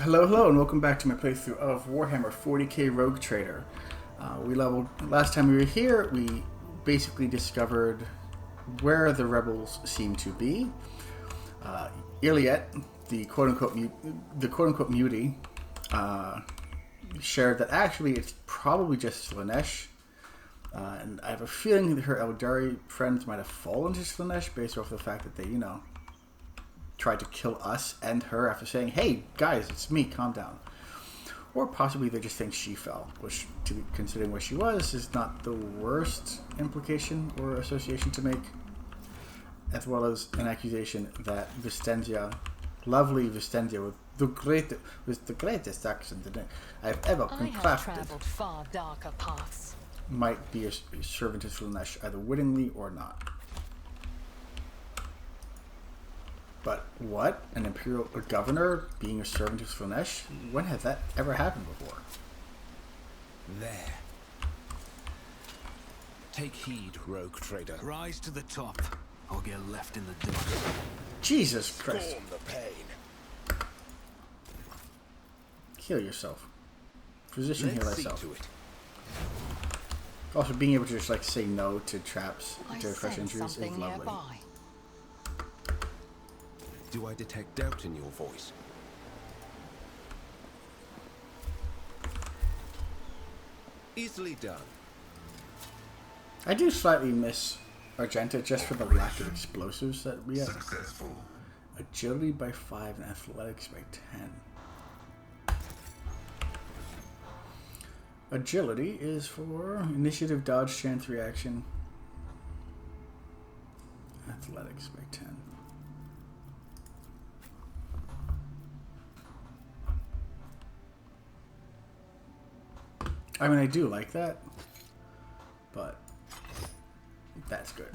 Hello, hello, and welcome back to my playthrough of Warhammer 40k Rogue Trader. We leveled last time we were here. We basically discovered where the rebels seem to be. Iliet, the quote-unquote mutie, shared that actually it's probably just Slaneeshi, and I have a feeling that her Aeldari friends might have fallen to Slaneeshi based off the fact that they, tried to kill us and her after saying, "Hey guys, it's me, calm down." Or possibly they just think she fell, which, considering where she was, is not the worst implication or association to make, as well as an accusation that Vistenzia, lovely Vistenzia, with the greatest accent that I've ever concocted, far darker paths, might be a servant of Slaneeshi, either wittingly or not. But what? An Imperial governor being a servant of Slaneeshi? When has that ever happened before? There. Take heed, rogue trader. Rise to the top, or get left in the dust. Jesus Christ. Storm the pain. Heal yourself. Physician, heal Let's see thyself. to it. Also, being able to just say no to traps, to fresh sense injuries is something lovely. nearby. Do I detect doubt in your voice? Easily done. I do slightly miss Argenta just for the lack of explosives that we have. Successful. Agility by 5 and athletics by 10. Agility is for initiative, dodge, chance, reaction. Athletics by 10. I mean, I do like that, but that's good.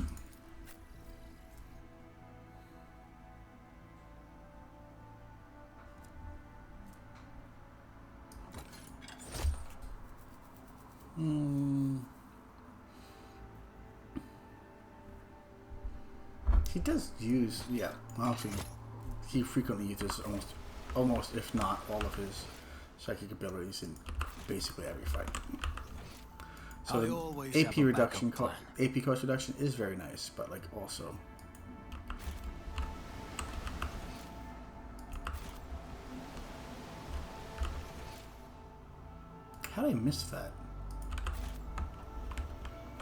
He does use, yeah, honestly, he frequently uses almost, if not all of his psychic abilities in basically every fight. So the AP reduction, AP cost reduction is very nice, but like also. How did I miss that?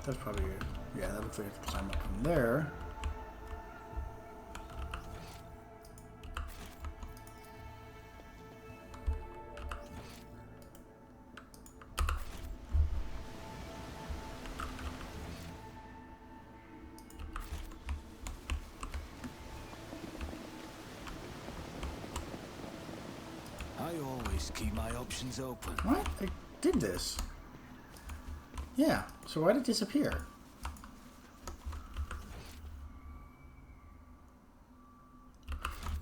That's probably it. Yeah, that looks like I have to climb up from there. I always keep my options open. What? I did this. Yeah, so why did it disappear?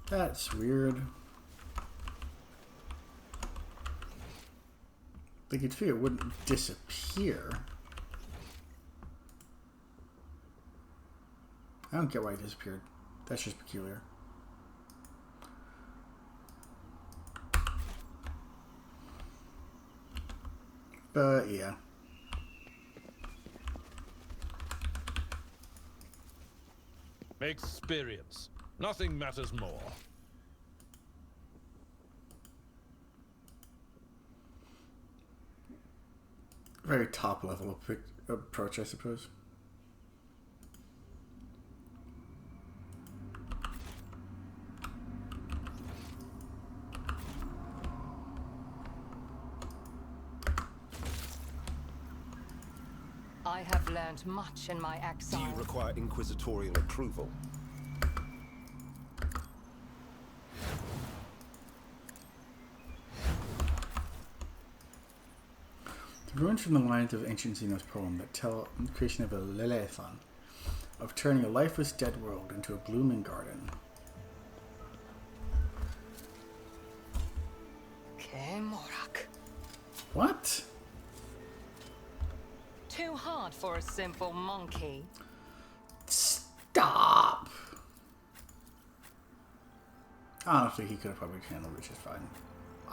That's weird. Like, you'd figure it wouldn't disappear. I don't get why it disappeared. That's just peculiar. But yeah. Experience. Nothing matters more. Very top level approach, I suppose. I have learned much in my Do exile. you require inquisitorial approval? The ruins from the lines of ancient Xenos poem that tell the creation of a Lilaethan, of turning a lifeless dead world into a blooming garden. Kemorak. What? Too hard for a simple monkey. Stop! Honestly, he could have probably handled it just fine.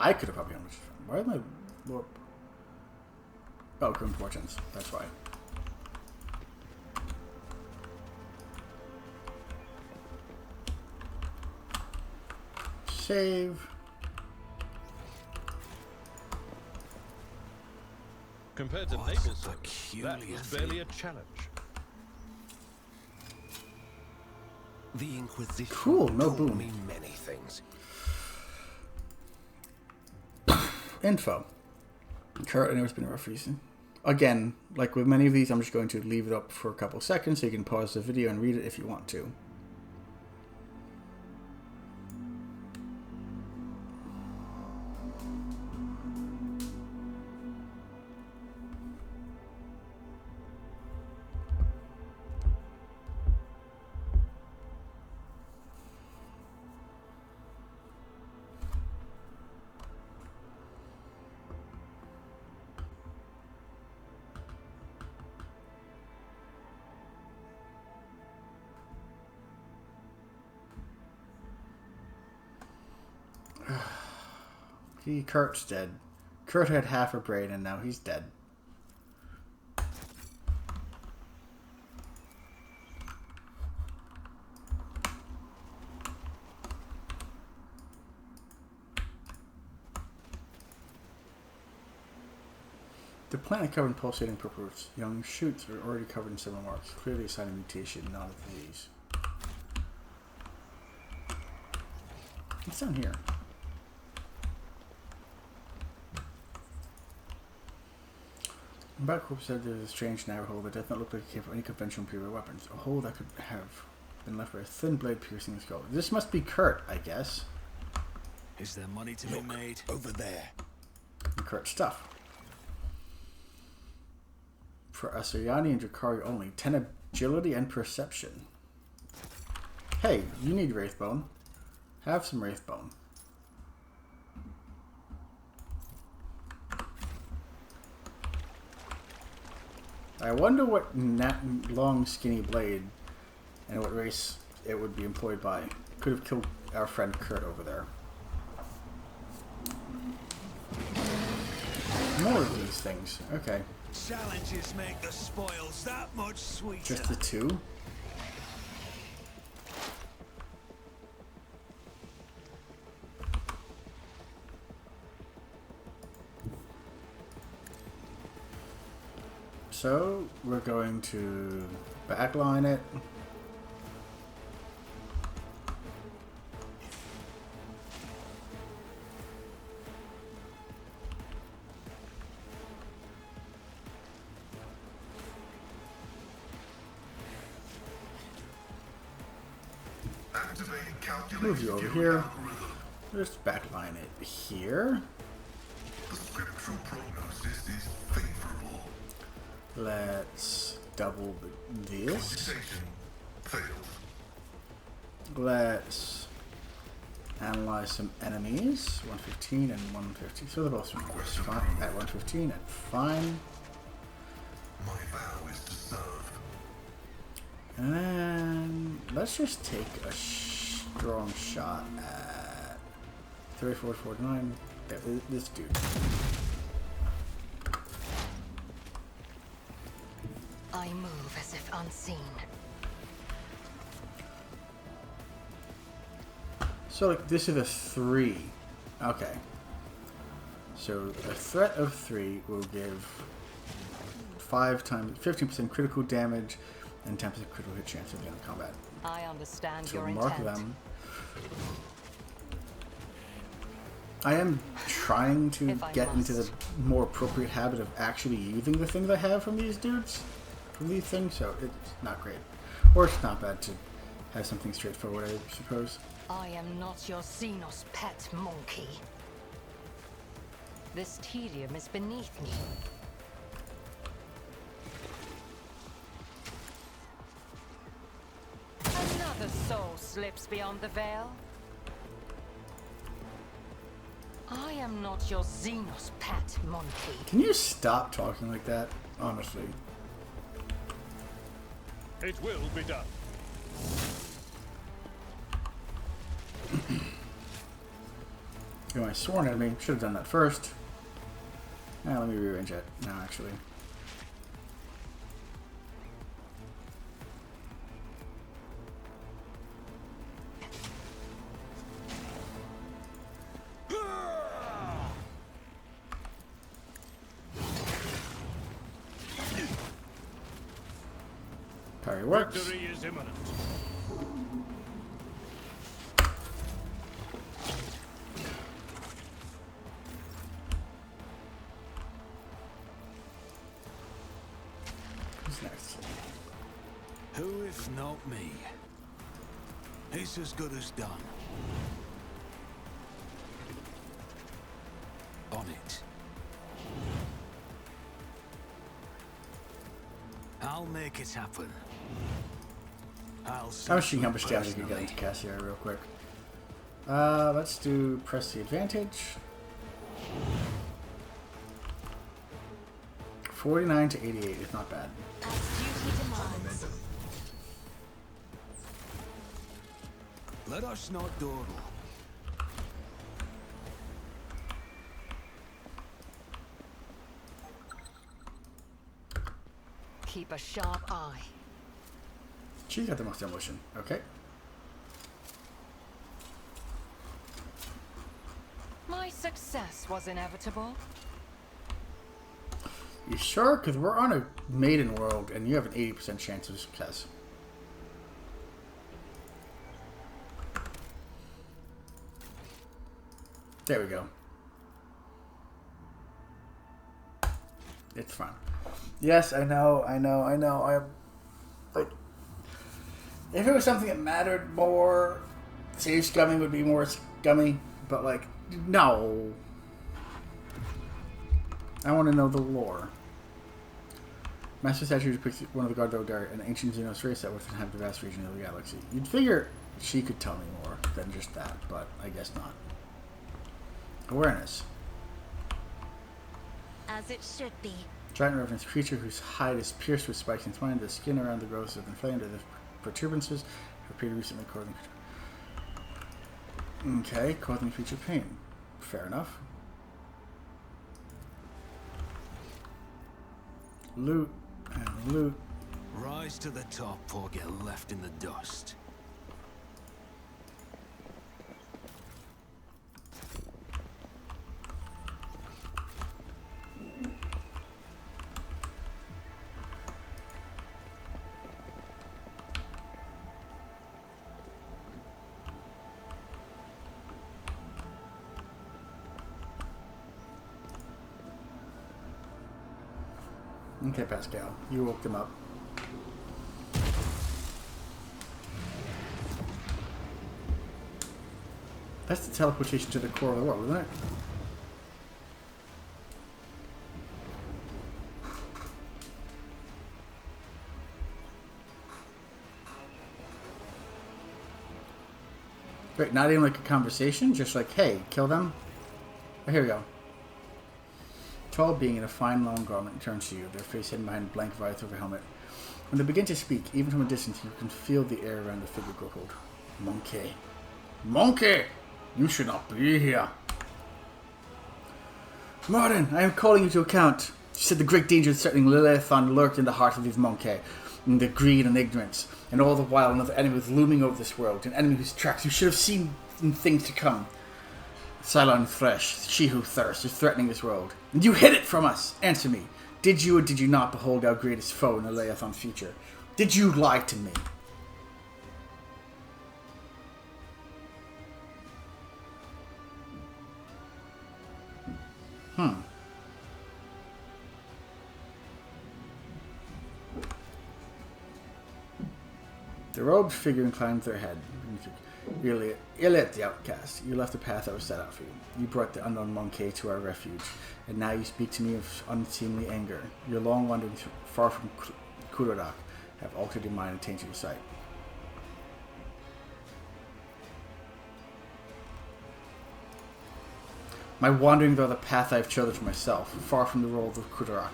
I could have probably almost. Why am I warp? Oh, Grim Fortunes. That's why. Save. Compared to What naval a service, that peculiar was barely thing. a challenge. The Inquisition Cool, no taught boom. me many things. Info. Kurt, I know it's been a rough reason. Again, like with many of these, I'm just going to leave it up for a couple seconds so you can pause the video and read it if you want to. Kurt's dead. Kurt had half a brain and now he's dead. The plant covered in pulsating purple roots. Young shoots are already covered in similar marks, clearly a sign of mutation, not a disease. What's down here? Backcorp said there's a strange narrow hole that does not look like it came from any conventional Imperial weapons. A hole that could have been left by a thin blade piercing the skull. This must be Kurt, I guess. Is there money to be made? Over there. And Kurt's stuff. For Asuryani and Drakari only, 10 agility and perception. Hey, you need Wraithbone. Have some Wraithbone. I wonder what long skinny blade and what race it would be employed by. Could have killed our friend Kurt over there. More of these things. Okay. Challenges make the spoils that much sweeter. Just the two? So, we're going to backline it. Move you over here. Just backline it here. The scriptural prognosis is favorable. Let's double this. Computation failed. Let's analyze some enemies. 115 and 150. So they're both fine at 115 and fine. My vow is to serve. And then let's just take a strong shot at 34, 49. This dude. I move as if unseen. So like this is a 3. Okay. So a threat of 3 will give 5 times 15% critical damage and 10% critical hit chance at the end of combat. I understand So your mark intent. them. I am trying to If I get into the must. more appropriate habit of actually using the things I have from these dudes, from these things, so it's not great. Or it's not bad to have something straightforward, I suppose. I am not your Xenos pet monkey. This tedium is beneath me. Another soul slips beyond the veil. I am not your Xenos pet monkey. Can you stop talking like that? Honestly. It will be done. You're my sworn enemy. Should have done that first. Let me rearrange it now, actually. Parry works. Victory is imminent. Who's next? Who if not me? It's as good as done. On it. I'll make it happen. I was seeing how much damage you can get into Cassia real quick. Let's do press the advantage. 49 to 88 is not bad. As duty demands. Let us not dawdle. Keep a sharp eye. She's got the most demolition. Okay. My success was inevitable. You sure? Because we're on a Maiden World, and you have an 80% chance of success. There we go. It's fine. Yes, I know. Like, if it was something that mattered more, save scumming would be more scummy. But, like, no. I want to know the lore. Master Statue depicts one of the gods of Aeldari, an ancient Janus race that would inhabit the vast region of the galaxy. You'd figure she could tell me more than just that, but I guess not. Awareness. As it should be. Giant reference creature whose hide is pierced with spikes entwined. The skin around the growths is inflamed. The protuberances have appeared recently, causing okay, causing creature pain. Fair enough. Loot and loot. Rise to the top or get left in the dust. Okay, Pascal, you woke them up. That's the teleportation to the core of the world, isn't it? Wait, not even like a conversation? Just like, hey, kill them? Oh, here we go. Tall being in a fine long garment turns to you, their face hidden behind a blank visor of a helmet. When they begin to speak, even from a distance, you can feel the air around the figure grow cold. Monkey. Monkey! You should not be here. Martin, I am calling you to account. You said the great danger threatening Lilaethan lurked in the heart of these Monkey, in the greed and ignorance, and all the while another enemy was looming over this world, an enemy whose tracks you should have seen in things to come. Cylon Thresh, she who thirsts, is threatening this world. And you hid it from us! Answer me. Did you or did you not behold our greatest foe in the Lilaethan's future? Did you lie to me? The robed figure inclines their head. Lilaet the outcast. You left the path that was set out for you. You brought the unknown Monkey to our refuge, and now you speak to me of unseemly anger. Your long wanderings far from Kudodak have altered your mind and tainted your sight. My wanderings are the path I have chosen for myself, far from the roll of Kudodak.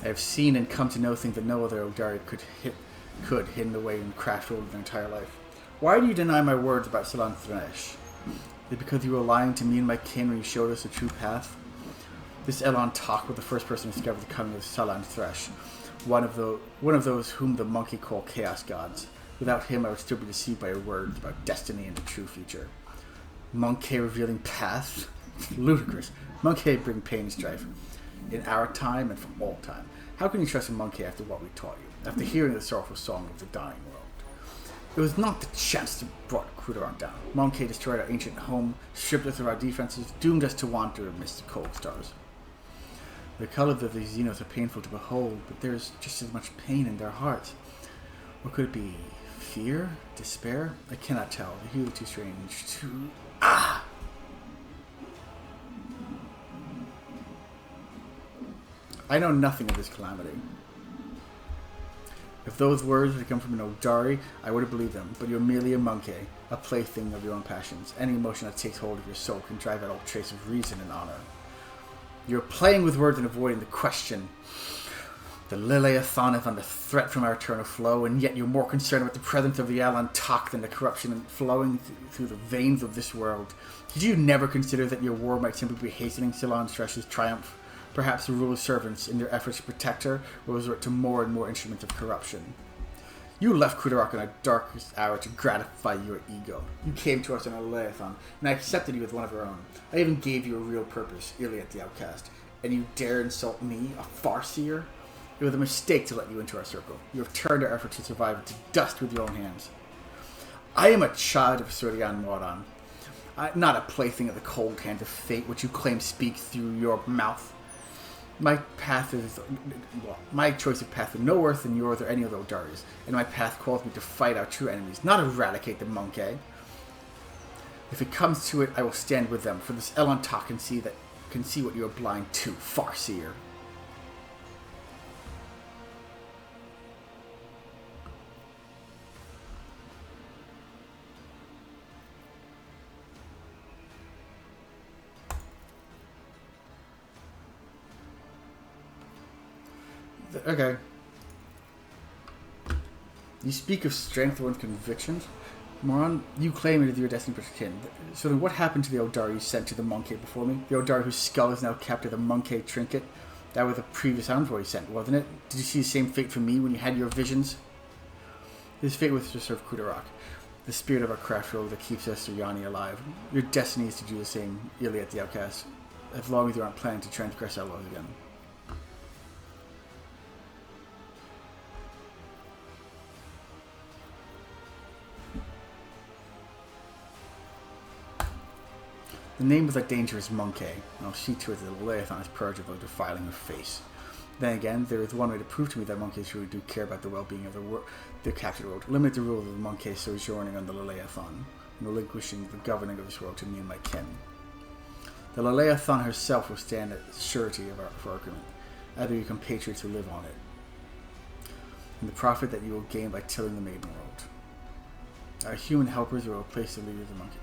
I have seen and come to know things that no other Aeldari could hidden away and crafted over their entire life. Why do you deny my words about Slaneeshi? Is it because you were lying to me and my kin when you showed us the true path? This Elon Talk was the first person to discover the coming of Salan Thresh, one of those whom the monkey call Chaos Gods. Without him, I would still be deceived by your words about destiny and the true future. Monkey revealing path? Ludicrous. Monkey bring pain and strife. In our time and for all time. How can you trust a monkey after what we taught you? After hearing the sorrowful song of the dying world? It was not the chance that brought Cruderon down. Monkey destroyed our ancient home, stripped us of our defenses, doomed us to wander amidst the cold stars. The colors of these Xenos are painful to behold, but there is just as much pain in their hearts. What could it be? Fear? Despair? I cannot tell. The hue is too strange. Too... Ah! I know nothing of this calamity. If those words had come from an Aeldari, I would have believed them, but you're merely a monkey, a plaything of your own passions. Any emotion that takes hold of your soul can drive out all trace of reason and honor. You're playing with words and avoiding the question. The Lilaethan is under threat from our eternal flow, and yet you're more concerned with the presence of the Alan Tok than the corruption flowing through the veins of this world. Did you never consider that your war might simply be hastening Salan Thresh's triumph? Perhaps the ruler's servants, in their efforts to protect her, will resort to more and more instruments of corruption. You left Cruderon in our darkest hour to gratify your ego. You came to us in a Lilaethan, and I accepted you as one of our own. I even gave you a real purpose, Iliad the Outcast. And you dare insult me, a Farseer? It was a mistake to let you into our circle. You have turned our efforts to survive into dust with your own hands. I am a child of Farseer Muaran, not a plaything of the cold hands of fate, which you claim speaks through your mouth. My choice of path is no worse than yours or any of the Aeldari's, and my path calls me to fight our true enemies, not eradicate the monkey. If it comes to it, I will stand with them, for this Elon Talk can see what you are blind to, Farseer. Okay. You speak of strength one's convictions. Muaran, you claim it is your destiny for kin. So then what happened to the Aeldari you sent to the monkey before me? The Aeldari whose skull is now kept at the monkey trinket? That was the previous envoy you sent, wasn't it? Did you see the same fate for me when you had your visions? His fate was to serve Cruderon, the spirit of our craft road that keeps Estriani alive. Your destiny is to do the same, Iliad the Outcast, as long as you aren't planning to transgress our laws again. The name of that dangerous monkey, and I'll see to it that the Lilaethan is purged without defiling her face. Then again, there is one way to prove to me that monkeys really do care about the well-being of their captured world. Eliminate the rule of the monkey sojourning on the Lilaethan, and relinquishing the governing of this world to me and my kin. The Lilaethan herself will stand as surety of our argument, either you compatriots who live on it, and the profit that you will gain by tilling the Maiden World. Our human helpers will replace the leader of the monkey.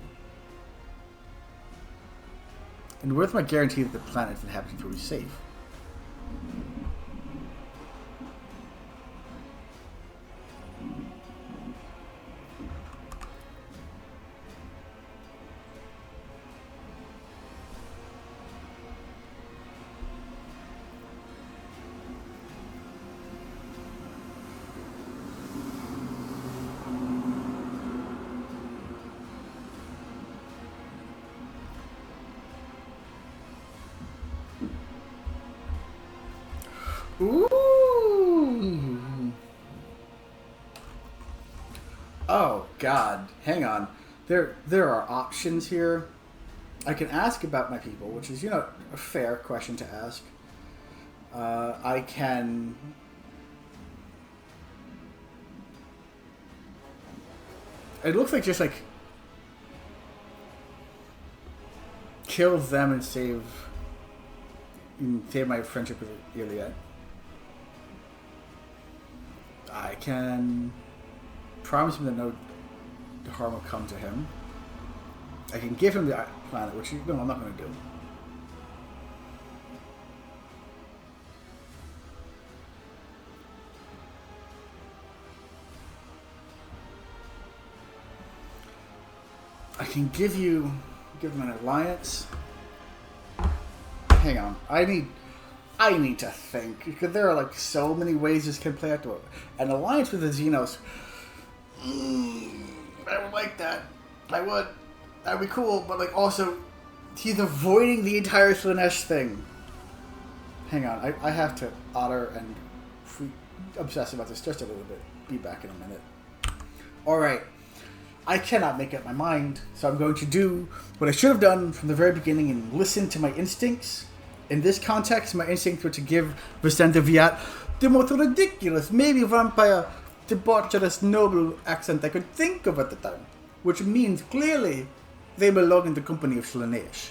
And where's my guarantee that the planet's inhabitants will be safe? Ooh. Oh God, hang on. There are options here. I can ask about my people, which is, a fair question to ask. I can. It looks like just kill them and save my friendship with Iliad. I can promise him that no harm will come to him. I can give him the planet, which no, I'm not going to do. I can give you Give them an alliance. Hang on. I need to think, because there are like so many ways this can play out. To an alliance with the Xenos. I would like that. I would. That'd be cool, but like also, he's avoiding the entire Slaneeshi thing. Hang on, I have to otter and obsess about this just a little bit. Be back in a minute. Alright. I cannot make up my mind, so I'm going to do what I should have done from the very beginning and listen to my instincts. In this context, my instincts were to give Vicente Viat the most ridiculous, maybe vampire, debaucherous, noble accent I could think of at the time. Which means, clearly, they belong in the company of Slaneeshi.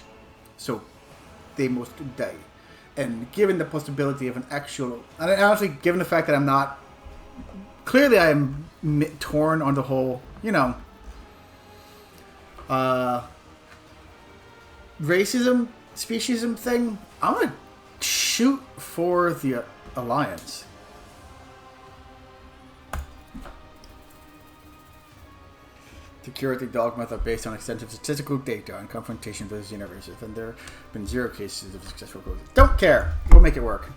So, they must die. And given the possibility of an actual... And honestly, given the fact that I'm not... Clearly, I am torn on the whole, you know... racism, speciesism thing. I'm going to shoot for the Alliance. Security dogmas are based on extensive statistical data and confrontation with the universes, and there have been 0 cases of successful growth. Don't care. We'll make it work.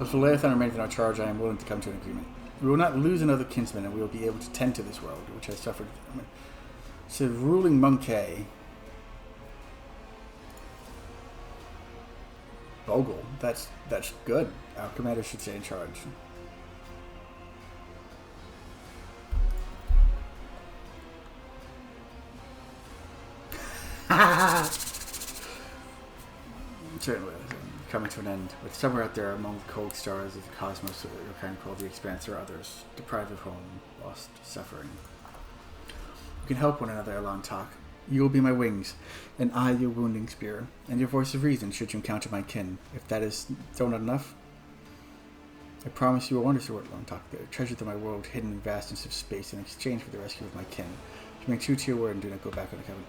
If the Lilaethan remains in our charge, I am willing to come to an agreement. We will not lose another kinsman, and we will be able to tend to this world, which has suffered. So, ruling monkey. Bogle. That's good. Our commander should stay in charge. Certainly. Coming to an end, but somewhere out there among the cold stars of the cosmos, your kind called the Expanse, or others, deprived of home, lost, suffering. We can help one another along talk. You will be my wings, and I your wounding spear, and your voice of reason should you encounter my kin. If that is still not enough, I promise you a wondrous word long talk, the treasures of my world hidden in vastness of space in exchange for the rescue of my kin. Remain true to your word and do not go back on the covenant.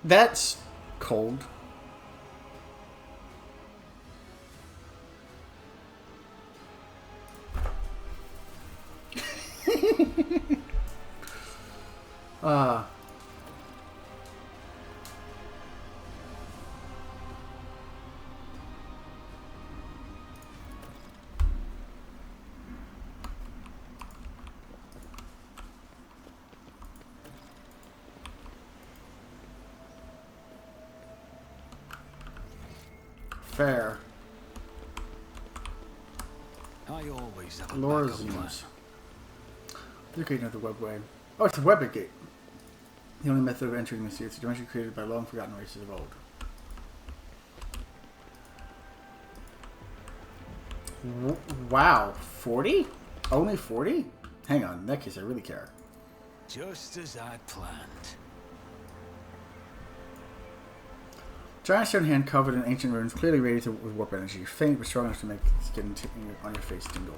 That's cold. Fair. I always have a Laura's backup plan. Janus. You're creating another webway. Oh, it's a web gate. The only method of entering the sea is a dimension created by long forgotten races of old. Wow, 40? Only 40? Hang on, in that case I really care. Just as I'd planned. Giant stone hand covered in ancient runes, clearly radiated with warp energy. Faint but strong enough to make skin on your face tingle.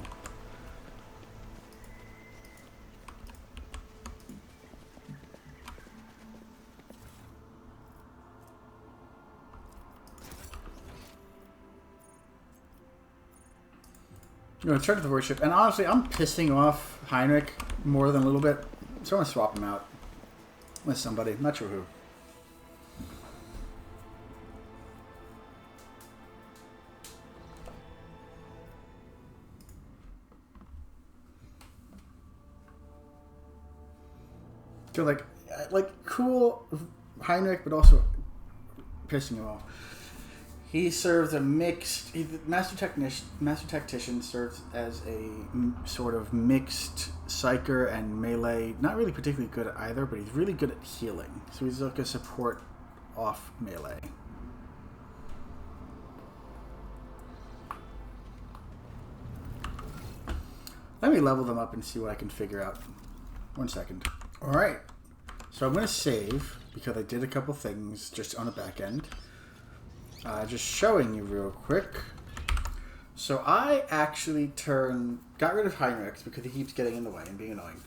You know, check the worship, and honestly, I'm pissing off Heinrich more than a little bit, so I'm gonna swap him out with somebody. Not sure who. So like cool Heinrich, but also pissing him off. He serves a mixed. Master Tactician serves as a sort of mixed psyker and melee. Not really particularly good at either, but he's really good at healing. So he's like a support off melee. Let me level them up and see what I can figure out. 1 second. Alright. So I'm going to save, because I did a couple things just on the back end. Just showing you real quick. So I actually got rid of Heinrichs because he keeps getting in the way and being annoying.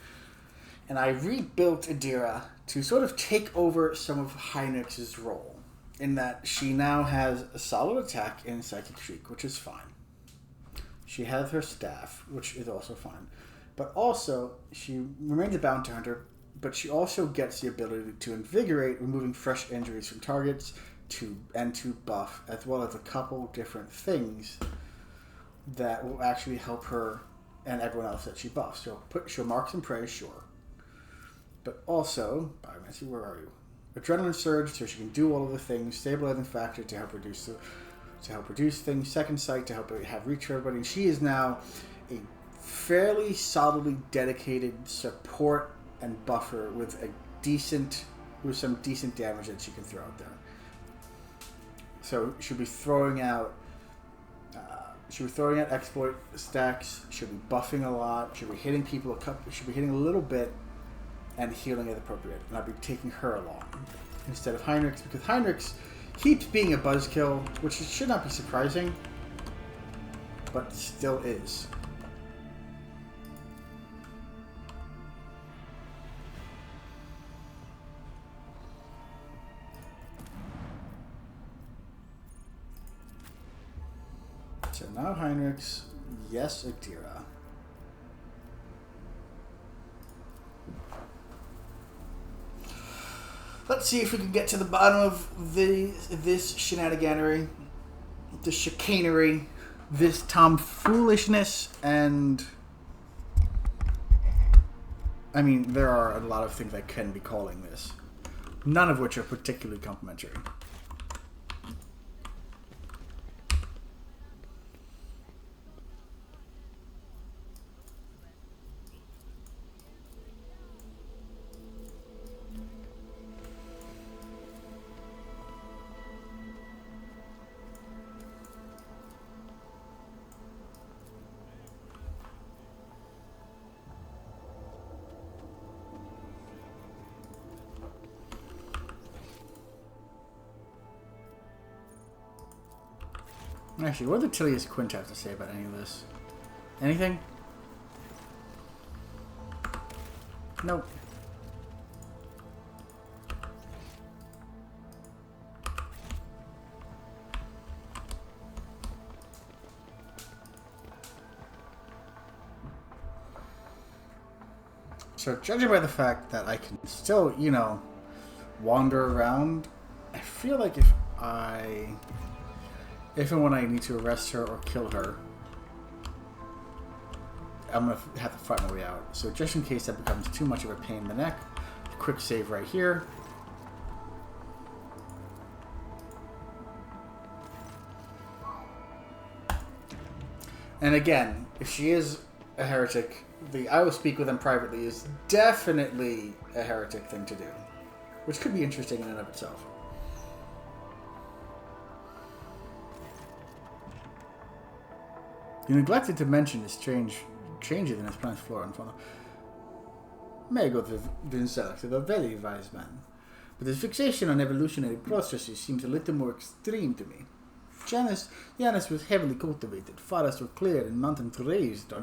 And I rebuilt Adira to sort of take over some of Heinrichs' role. In that she now has a solid attack and Psychic Shriek, which is fine. She has her staff, which is also fine. But also, she remains a bounty hunter, but she also gets the ability to invigorate, removing fresh injuries from targets, to buff, as well as a couple different things that will actually help her and everyone else that she buffs. So she'll marks and prey, sure. But also, Biomancy, where are you? Adrenaline Surge, so she can do all of the things. Stabilizing Factor to help reduce things. Second Sight to help her have reach for everybody. And she is now a fairly solidly dedicated support and buffer with some decent damage that she can throw out there. So she'll be throwing out exploit stacks. She'll be buffing a lot. She'll be hitting people she'll be hitting a little bit and healing as appropriate. And I'll be taking her along instead of Heinrichs, because Heinrichs keeps being a buzzkill, which should not be surprising, but still is. So now Heinrichs, yes, Adira. Let's see if we can get to the bottom of this shenaniganery, this chicanery, this tomfoolishness, and I mean, there are a lot of things I can be calling this, none of which are particularly complimentary. Actually, what did Tilius Quint have to say about any of this? Anything? Nope. So, judging by the fact that I can still, wander around, I feel like if and when I need to arrest her or kill her, I'm going to have to fight my way out. So just in case that becomes too much of a pain in the neck, quick save right here. And again, if she is a heretic, the I will speak with them privately is definitely a heretic thing to do, which could be interesting in and of itself. You neglected to mention the strange changes in his planet's flora and fauna. Mago himself is a very wise man, but his fixation on evolutionary processes seems a little more extreme to me. Janus was heavily cultivated, forests were cleared, and mountains raised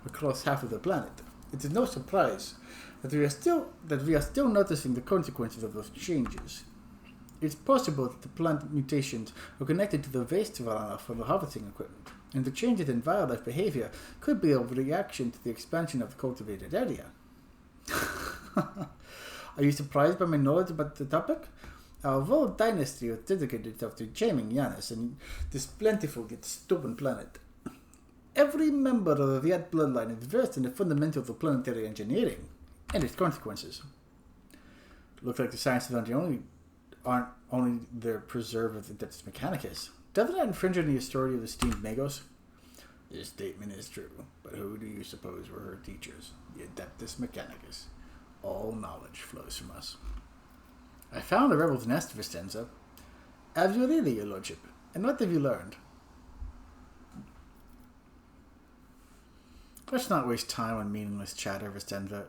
across half of the planet. It is no surprise that we are still noticing the consequences of those changes. It's possible that the plant mutations are connected to the waste runoff from the harvesting equipment, and the changes in wildlife behavior could be a reaction to the expansion of the cultivated area. Are you surprised by my knowledge about the topic? Our whole dynasty has dedicated itself to taming Janus and this plentiful yet stubborn planet. Every member of that bloodline is versed in the fundamentals of planetary engineering and its consequences. Looks like the sciences aren't only the preserve of the Adeptus Mechanicus. Doesn't that infringe on the authority of the esteemed Magos? This statement is true, but who do you suppose were her teachers? The Adeptus Mechanicus. All knowledge flows from us. I found the rebel's nest, Vicenza. Have you really, your lordship? And what have you learned? Let's not waste time on meaningless chatter, Vistenza.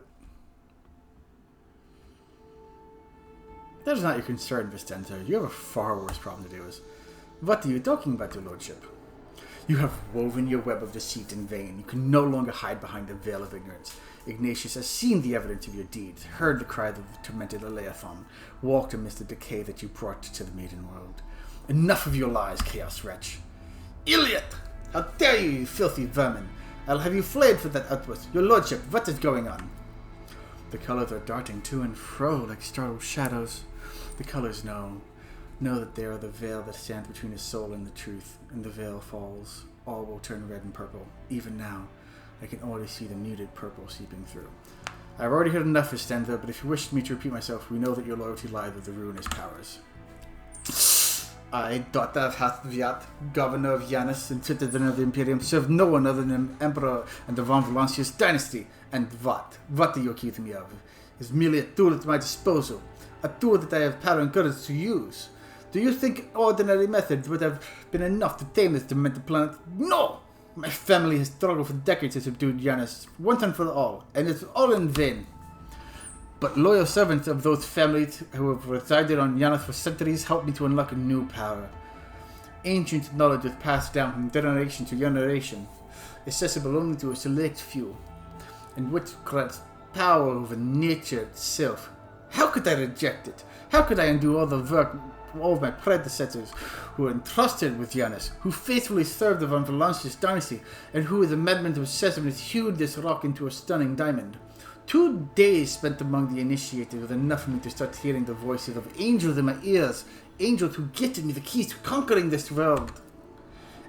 That is not your concern, Vistenza. You have a far worse problem to deal with. What are you talking about, your lordship? You have woven your web of deceit in vain. You can no longer hide behind the veil of ignorance. Ignatius has seen the evidence of your deeds, heard the cry of the tormented Lilaethan, walked amidst the decay that you brought to the Maiden World. Enough of your lies, chaos wretch. Iliad! How dare you, you filthy vermin! I'll have you flayed for that outburst. Your lordship, what is going on? The colors are darting to and fro like startled shadows. The colors know that they are the veil that stands between the soul and the truth, and the veil falls. All will turn red and purple. Even now, I can already see the muted purple seeping through. I've already heard enough, Vistenza, but if you wish me to repeat myself, we know that your loyalty lies with the ruinous powers. I, daughter of Hathviat, governor of Janus and citizen of the Imperium, serve no one other than the Emperor and the Von Valancius dynasty. And what? What do you accuse me of? Is merely a tool at my disposal. A tool that I have power and courage to use. Do you think ordinary methods would have been enough to tame this demented planet? No! My family has struggled for decades to subdue Janus, once and for all, and it's all in vain. But loyal servants of those families who have resided on Janus for centuries helped me to unlock a new power. Ancient knowledge is passed down from generation to generation, accessible only to a select few, and which grants power over nature itself. How could I reject it? How could I undo all the work of all of my predecessors who were entrusted with Janus, who faithfully served the Von Valancius dynasty, and who with amendment of Sesamus hewed this rock into a stunning diamond? 2 days spent among the initiated was enough for me to start hearing the voices of angels in my ears, angels who gifted me the keys to conquering this world.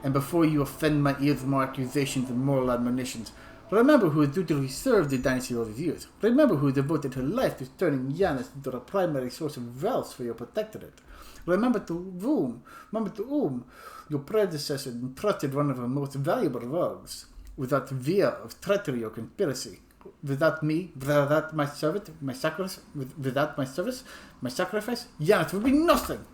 And before you offend my ears with more accusations and moral admonitions, remember who has dutifully served the dynasty all these years. Remember who devoted her life to turning Janus into the primary source of wealth for your protectorate. Remember to whom your predecessor entrusted one of her most valuable works, without fear of treachery or conspiracy. Without me, without my service, my sacrifice, Janus would be nothing.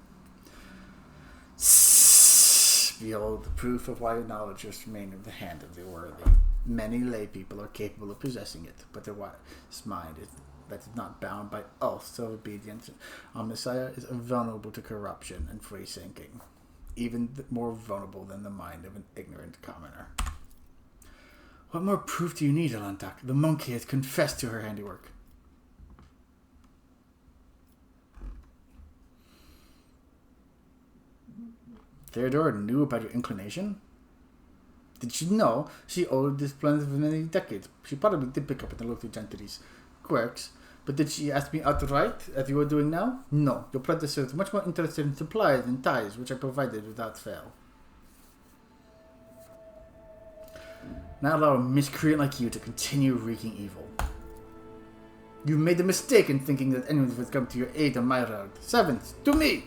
Behold the proof of why knowledge must remain in the hand of the worthy. Many lay people are capable of possessing it, but their wise mind that is not bound by oaths of obedience on Messiah is vulnerable to corruption and free thinking, even more vulnerable than the mind of an ignorant commoner. What more proof do you need, Alantak? The monkey has confessed to her handiwork. Theodora knew about your inclination? Did she know? She owed this planet for many decades. She probably did pick up on the local gentry's quirks, but did she ask me outright, as you are doing now? No. Your predecessor was much more interested in supplies and ties, which I provided without fail. Not allow a miscreant like you to continue wreaking evil. You made a mistake in thinking that anyone would come to your aid on my road. Servants, to me!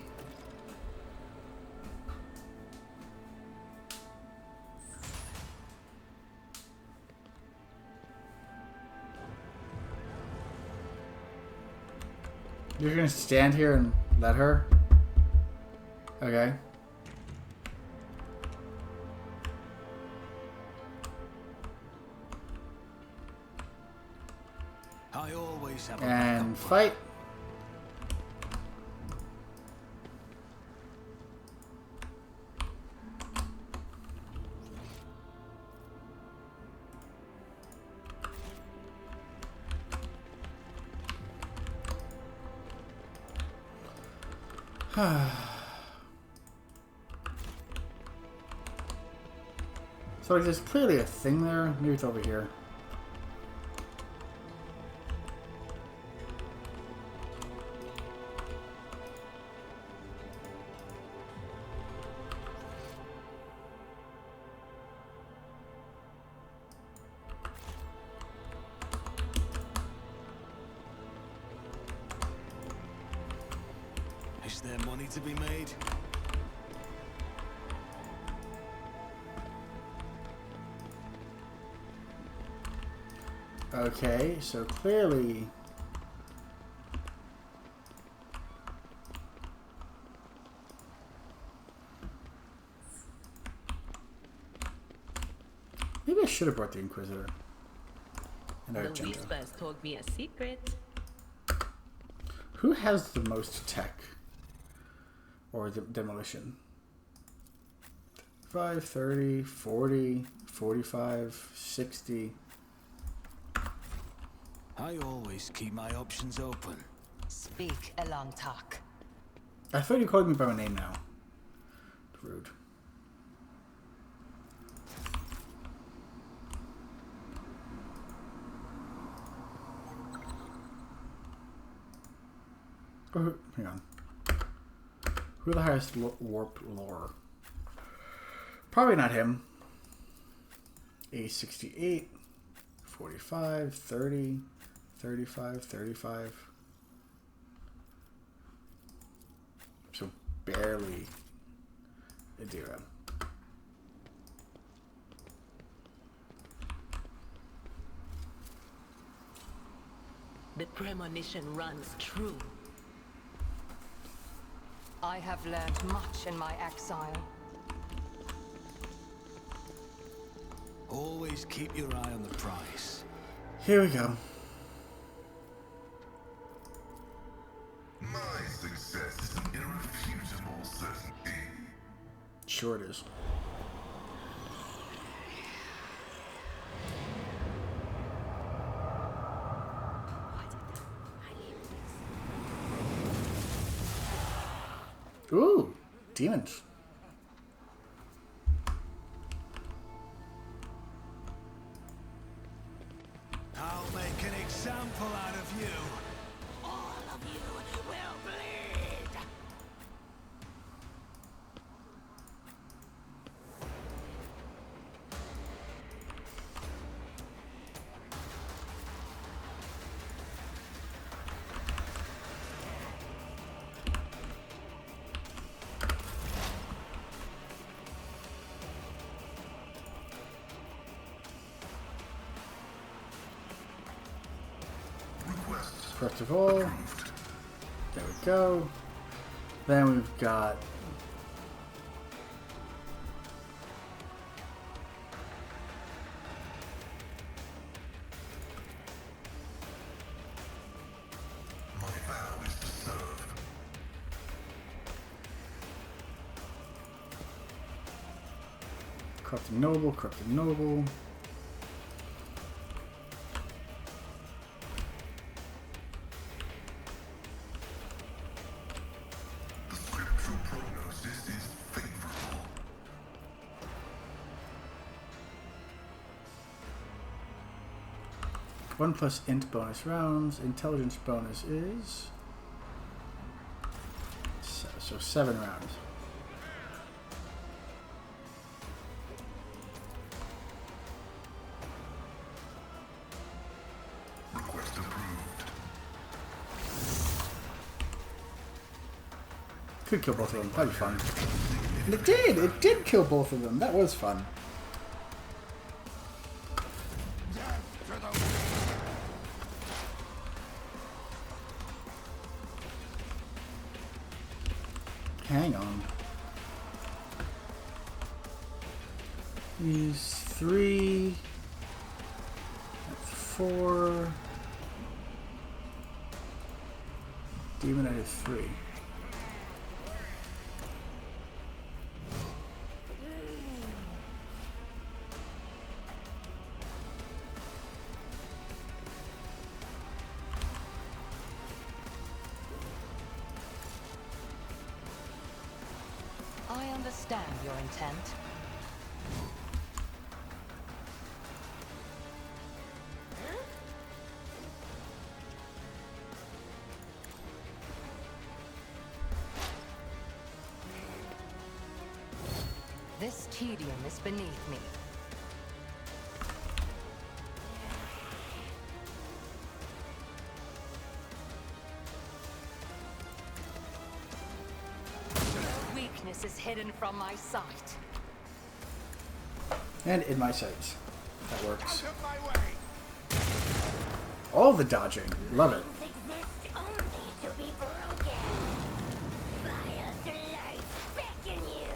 You're gonna stand here and let her? Okay. I always have a And backup fight. So like, there's clearly a thing there. Maybe it's over here. Is there money to be made? Okay, so clearly... Maybe I should have brought the Inquisitor. And The Argento. whispers told me a secret. Who has the most tech? Or demolition? 5, 30, 40, 45, 60. I always keep my options open. Speak, Elantak. I thought you called me by my name now. Rude. Oh, hang on. Who the highest warp lore? Probably not him. A 68, 45, 30, 35, 35. So barely Adira. The premonition runs true. I have learned much in my exile. Always keep your eye on the prize. Here we go. My success is an irrefutable certainty. Sure it is. Ooh, demons. I'll make an example out of you. All of you will bleed. First of all, there we go. Then we've got My vow is to serve. corrupting noble, corrupting noble. The scriptural prognosis is favorable. One plus int bonus rounds. Intelligence bonus is so 7 rounds. Request approved. Could kill both of them. That'd be fun. And it did! It did kill both of them. That was fun. Hang on. These 3. That's 4. Demon, I did 3. I understand your intent. This tedium is beneath me. Weakness is hidden from my sight. And in my sights. That works. All the dodging. Love it. Exist only to be broken. Vile delight beckon you.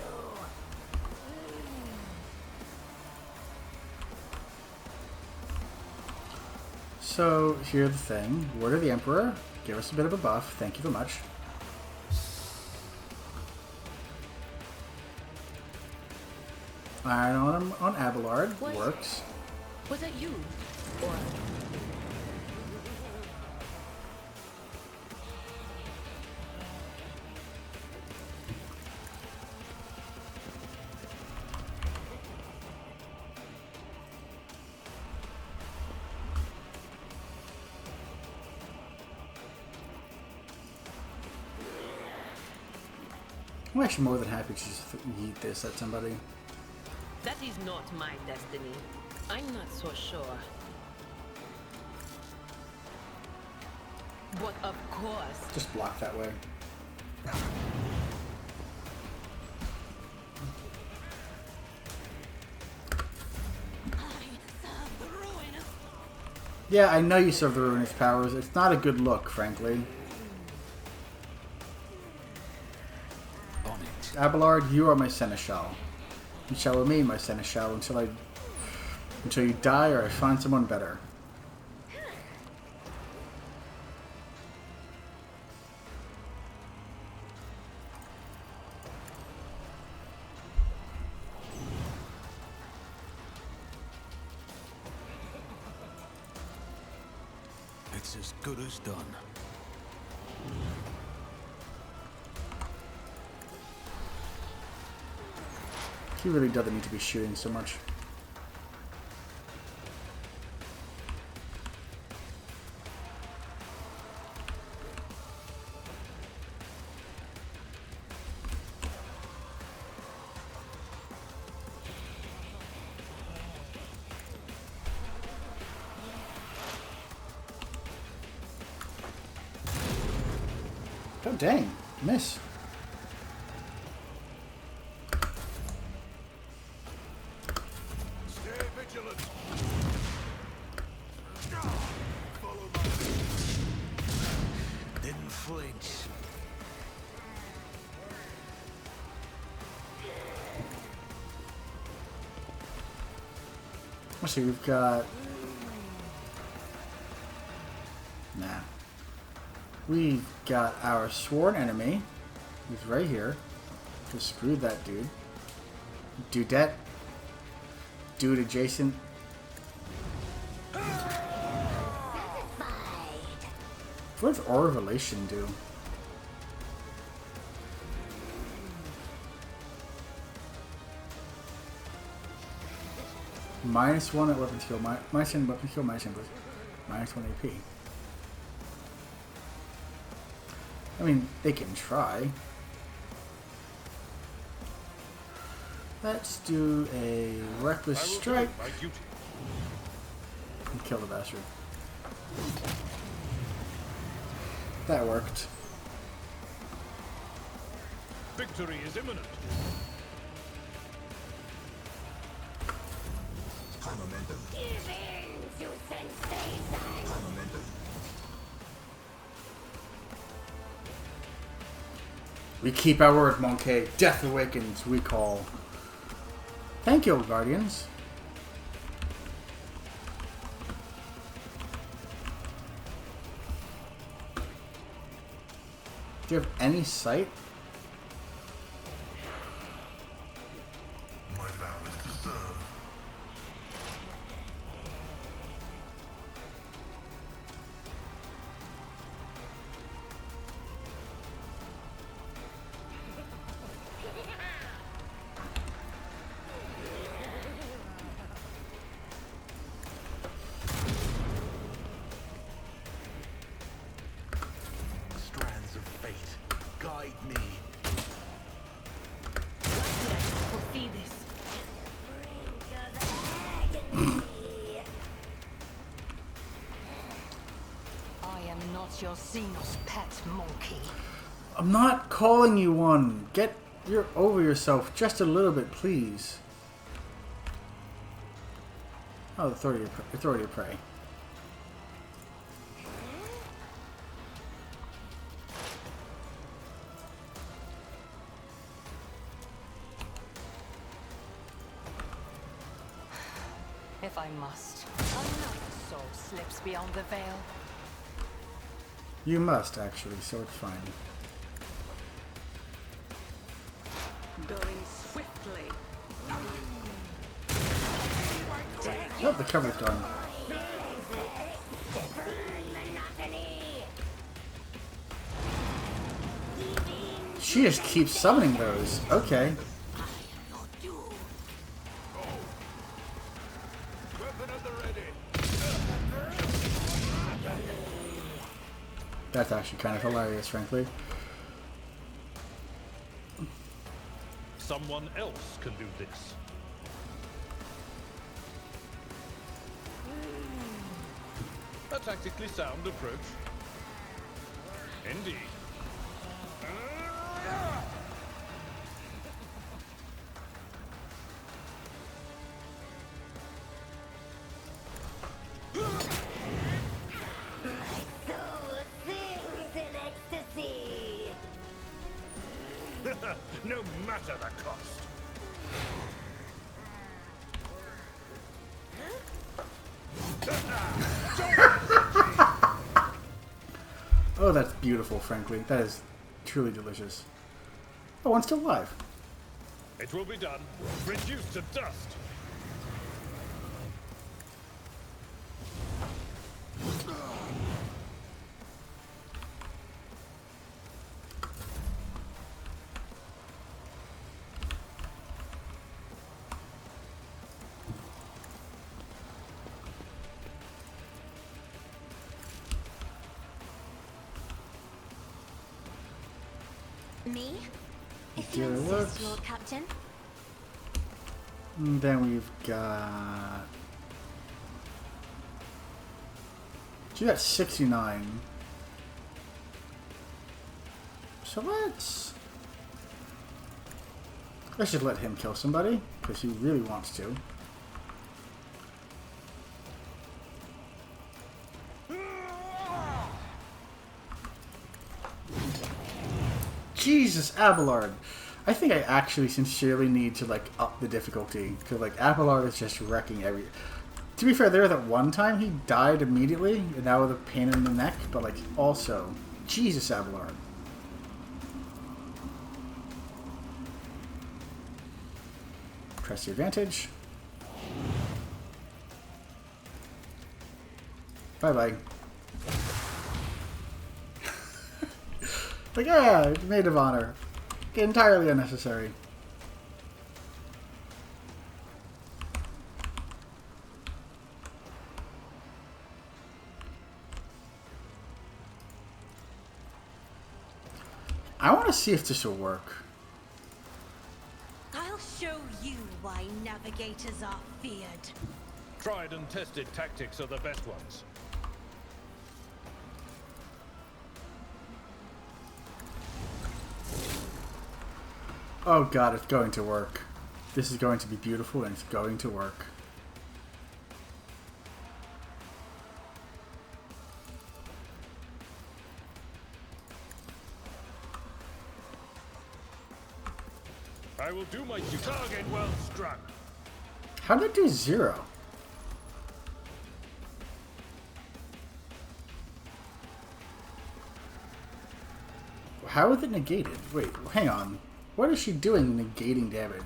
So, here's the thing. Word of the Emperor. Give us a bit of a buff. Thank you very much. Iron on Abelard. Works. Was that you? Or I'm actually more than happy to just yeet this at somebody. that is not my destiny. I'm not so sure. But of course. Just block that way. Yeah, I know you serve the ruinous powers. It's not a good look, frankly. On it. Abelard, you are my seneschal. You shall remain my seneschal until you die or I find someone better. It's as good as done. He really doesn't need to be shooting so much. Oh dang, miss. Stay vigilant. Follow my Didn't flinch. Let's see, we've got... Nah. We've got our sworn enemy, who's right here. Just screw that dude. Dudette. Dude adjacent. What does Aura Revelation do? -1 at weapon skill, -10 weapon skill, -10 -1 AP. I mean, they can try. Let's do a reckless strike My duty. and kill the bastard. That worked. Victory is imminent. High momentum. Give in to sensation. High momentum. We keep our word, Monkey. Death awakens, we call. Thank you, Guardians. Do you have any sight? My vow is to serve. Strands of fate, guide me. See this. I am not your Xenos pet, monkey. I'm not calling you one. Get over yourself just a little bit, please. Oh, the authority of prey. If I must. Another soul soul slips beyond the veil. You must, actually, so it's fine. Going swiftly. Oh, the cover's done. She just keeps summoning those. Okay. That's actually kind of hilarious, frankly. Someone else can do this. A tactically sound approach. Indeed. No matter the cost. Oh, that's beautiful, frankly. That is truly delicious. Oh, one's still alive. It will be done. Reduced to dust. Me? If Here you it insist, works. Lord Captain. And then we've got... She got 69. So let's just let him kill somebody, because he really wants to. Jesus, Abelard. I think I actually sincerely need to, like, up the difficulty. Because, like, Abelard is just wrecking every... To be fair, there that one time he died immediately, and now with a pain in the neck. But, like, also... Jesus, Abelard. Press the advantage. Bye-bye. Like, yeah, maid of honor. Entirely unnecessary. I want to see if this will work. I'll show you why navigators are feared. Tried and tested tactics are the best ones. Oh god, it's going to work. This is going to be beautiful and it's going to work. I will do my target well struck. How did it do 0? How is it negated? Wait, hang on. What is she doing negating damage?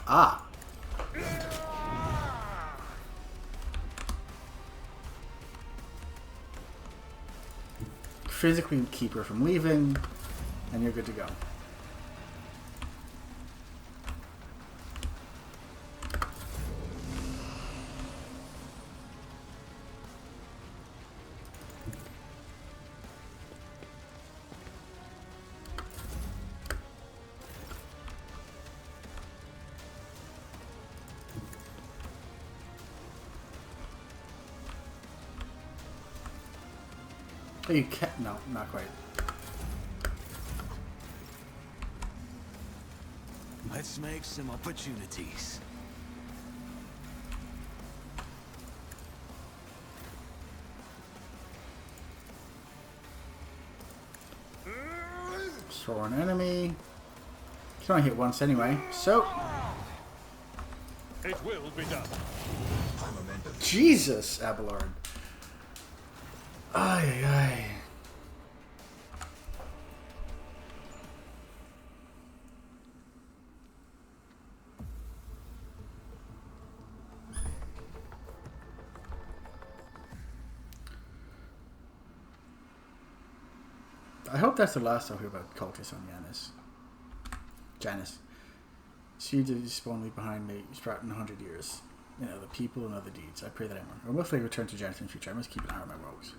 Ah. Physically keep her from leaving, and you're good to go. Oh, you can't. No, not quite. Let's make some opportunities. Throw an enemy. It's only hit once anyway, so... It will be done. Jesus, Abelard. Ay, ay. I hope that's the last I'll hear about cultists on Janus. Seeds of spawn leave behind me, sprout in 100 years. You know, the people and other deeds. I pray that I will mostly return to Janus in the future. I must keep an eye on my rogues.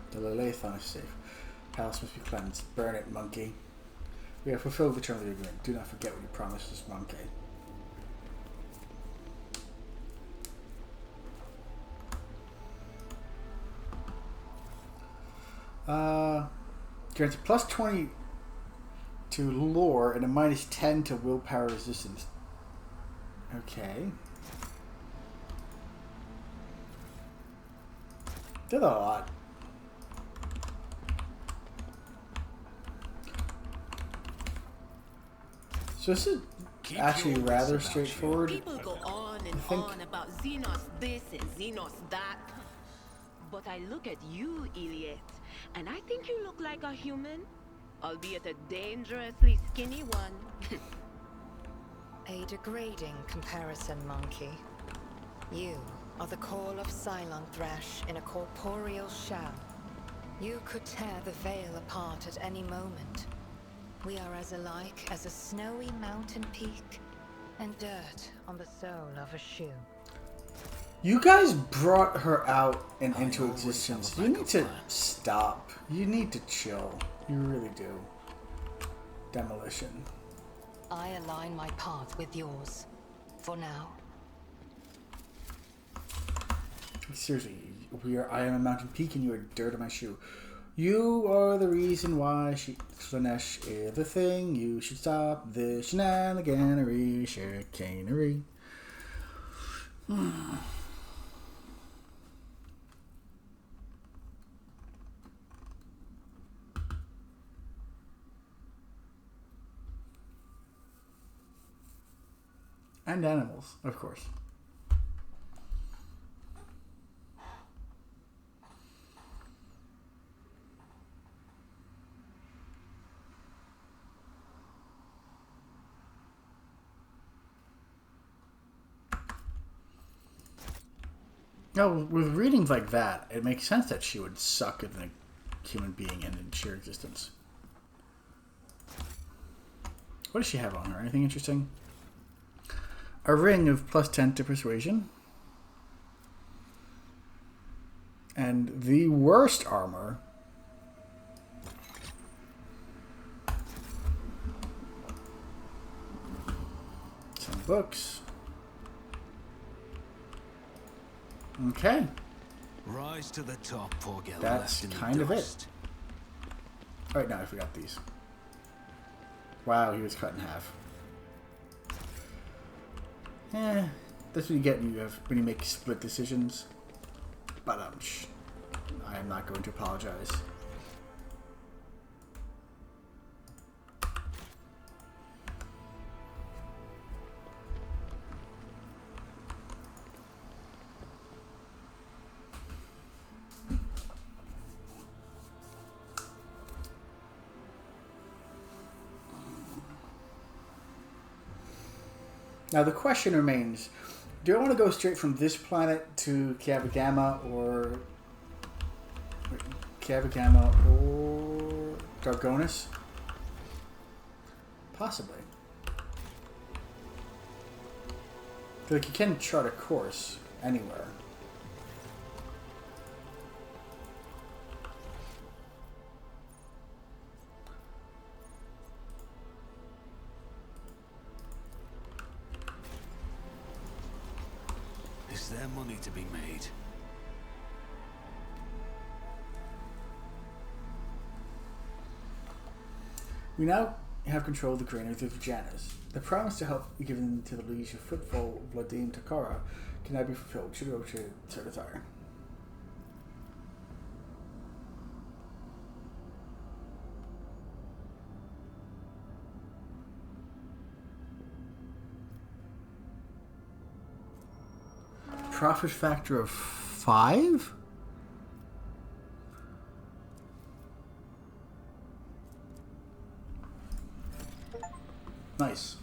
The Lilaethan is safe. Palace must be cleansed. Burn it, monkey. We have fulfilled the term of the agreement. Do not forget what you promised us, monkey. Grants a plus 20 to lore and a minus 10 to willpower resistance. Okay. Did a lot. So this is actually rather straightforward. People go on and on about Xenos this and Xenos that. But I look at you, Iliet, and I think you look like a human, albeit a dangerously skinny one. A degrading comparison, monkey. You are the call of Cylon Thrash in a corporeal shell. You could tear the veil apart at any moment. We are as alike as a snowy mountain peak and dirt on the sole of a shoe. You guys brought her out and into existence. You need to stop. You need to chill. You really do. Demolition. I align my path with yours. For now. Seriously, I am a mountain peak and you are dirt on my shoe. You are the reason why Slaneeshi is the thing. You should stop the shenaniganery, chicanery. And animals, of course. No, with readings like that, it makes sense that she would suck as a human being and in sheer existence. What does she have on her? Anything interesting? A ring of plus 10 to persuasion. And the worst armor. Some books. Okay. Rise to the top or get That's left in kind the of it. dust. Alright, now I forgot these. Wow, he was cut in half. That's what you get when you make split decisions. But I am not going to apologize. Now the question remains, do I want to go straight from this planet to Cavagama or Gargonus? Possibly. Like you can chart a course anywhere. Is there money to be made? We now have control of the granaries of Janus. The promise to help given to the liege of Footfall Vladim Takara can now be fulfilled should we go to so desire. profit factor of 5? Nice.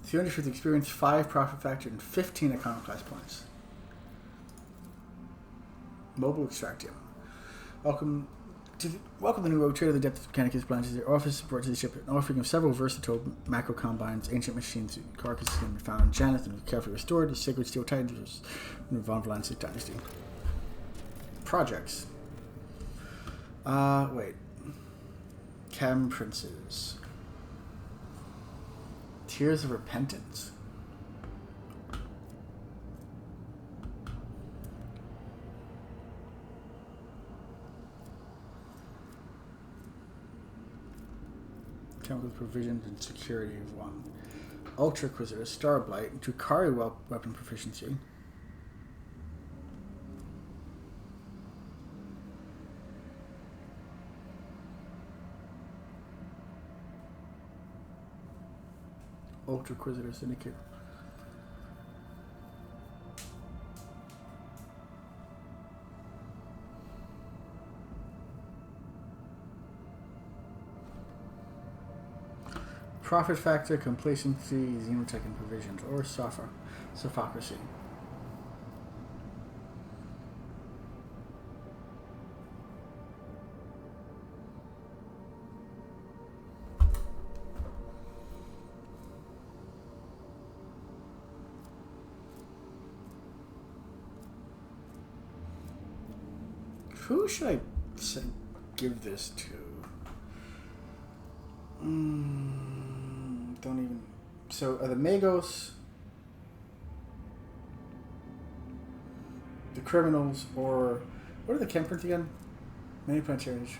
350 experience, 5 profit factor, and 15 iconoclast points. Mobile extractium. Welcome the new road trader. The depth of Mechanicus branches their office supports the ship, an offering of several versatile macro combines, ancient machines, carcasses can be found in Janus and carefully restored. The sacred steel titans from the Von Valancic dynasty. Projects. Wait. Cam Princes. Tears of Repentance. Chemical provisions and security of 1. Ultra Inquisitor, Starblight, Drukari weapon proficiency. Ultra Inquisitor Syndicate. Profit factor, complacency, xenotech and provisions, or sophocracy. Who should I give this to? Don't even. So are the Magos, the criminals, or what are the Kemperons again? Many planetarians.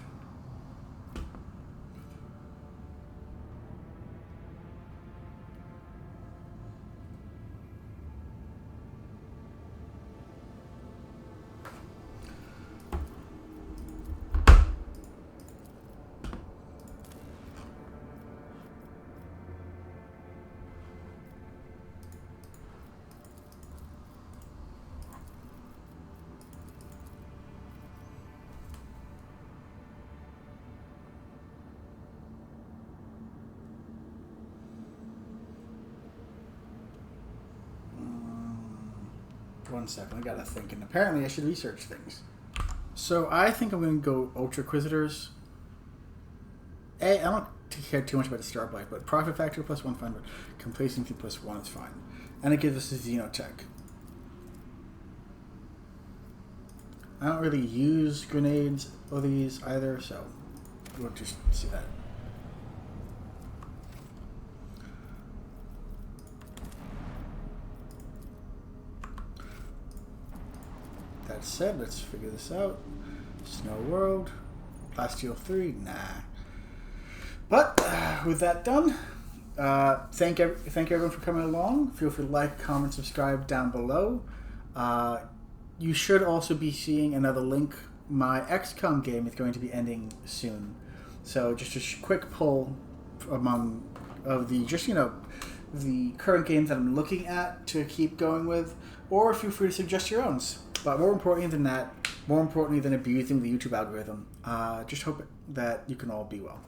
One second, I gotta think, and apparently I should research things. So I think I'm gonna go Ultra Inquisitors. I don't care too much about the Starblight, but profit factor +1 fine, but complacency +1 is fine. And it gives us a Xenotech. I don't really use grenades or these either, so we'll just see that. That said, let's figure this out. Snow World, Plasteel 3, nah. But with that done, thank everyone for coming along. Feel free to like, comment, subscribe down below. You should also be seeing another link. My XCOM game is going to be ending soon, so just a quick poll among of the the current games that I'm looking at to keep going with, or feel free to suggest your own. But more importantly than that, more importantly than abusing the YouTube algorithm, just hope that you can all be well.